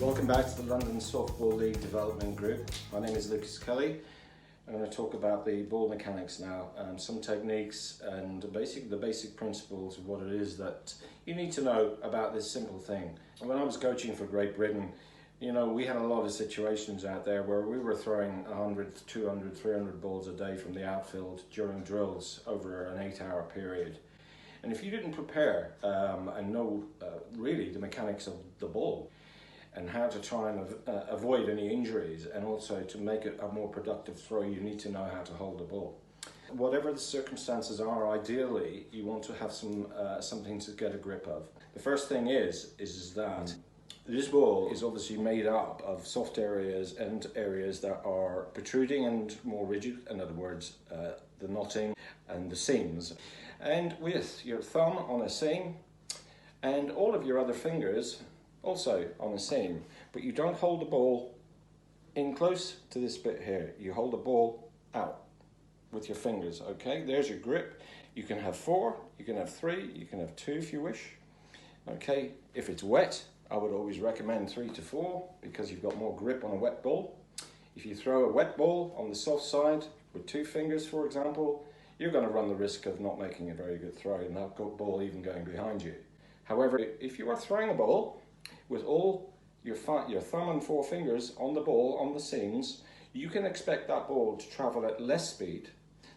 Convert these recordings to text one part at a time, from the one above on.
Welcome back to the London Softball League Development Group. My name is Lukas. I'm going to talk about the ball mechanics now, some techniques and the basic principles of what it is that you need to know about this simple thing. When I was coaching for Great Britain, you know, we had a lot of situations out there where we were throwing 100, 200, 300 balls a day from the outfield during drills over an 8-hour period. And if you didn't prepare and know really the mechanics of the ball and how to try and avoid any injuries, and also to make it a more productive throw, you need to know how to hold the ball. Whatever the circumstances are, ideally you want to have something to get a grip of. The first thing is that this ball is obviously made up of soft areas and areas that are protruding and more rigid, in other words, the knotting and the seams. And with your thumb on a seam and all of your other fingers also on a seam, but you don't hold the ball in close to this bit here. You hold the ball out with your fingers, okay? There's your grip. You can have 4, you can have 3, you can have 2 if you wish. Okay, if it's wet, I would always recommend 3 to 4 because you've got more grip on a wet ball. If you throw a wet ball on the soft side with 2 fingers, for example, you're going to run the risk of not making a very good throw and that ball even going behind you. However, if you are throwing a ball with all your thumb and 4 fingers on the ball, on the seams, you can expect that ball to travel at less speed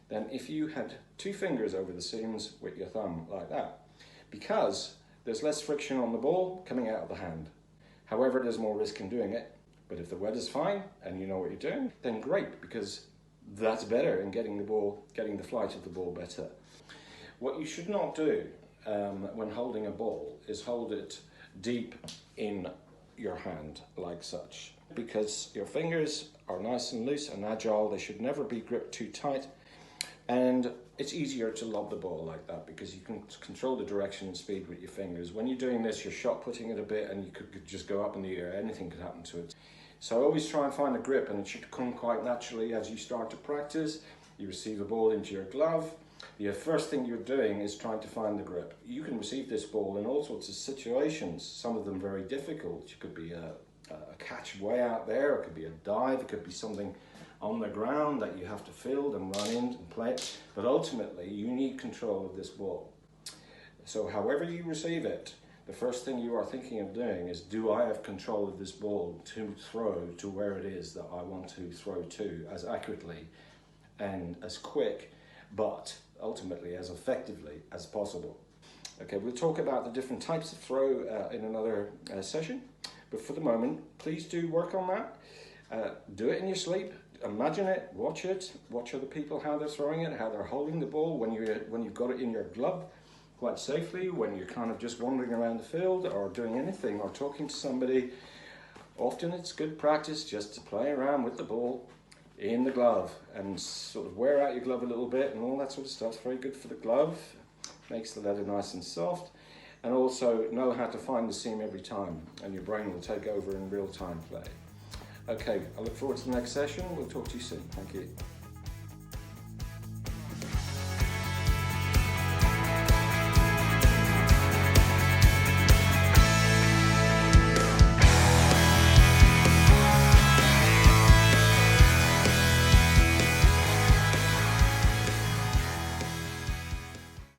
than if you had 2 fingers over the seams with your thumb like that, because there's less friction on the ball coming out of the hand. However, there's more risk in doing it, but if the weather's fine and you know what you're doing, then great, because that's better in getting the flight of the ball better. What you should not do when holding a ball is hold it deep in your hand like such, because your fingers are nice and loose and agile. They should never be gripped too tight, and it's easier to lob the ball like that because you can control the direction and speed with your fingers. When you're doing this, you're shot putting it a bit and you could just go up in the air. Anything could happen to it. So always try and find a grip, and it should come quite naturally as you start to practice. You receive a ball into your glove. The first thing you're doing is trying to find the grip. You can receive this ball in all sorts of situations, some of them very difficult. It could be a catch way out there, it could be a dive, it could be something on the ground that you have to field and run in and play. But ultimately, you need control of this ball. So however you receive it, the first thing you are thinking of doing is, do I have control of this ball to throw to where it is that I want to throw to, as accurately and as quick, but ultimately as effectively as possible. Okay, we'll talk about the different types of throw in another session, but for the moment, please do work on that. Do it in your sleep, imagine it, watch other people, how they're throwing it, how they're holding the ball when you've got it in your glove quite safely, when you're kind of just wandering around the field or doing anything or talking to somebody. Often it's good practice just to play around with the ball in the glove and sort of wear out your glove a little bit and all that sort of stuff. It's very good for the glove, makes the leather nice and soft, and also know how to find the seam every time, and your brain will take over in real-time play. Okay, I look forward to the next session. We'll talk to you soon. Thank you.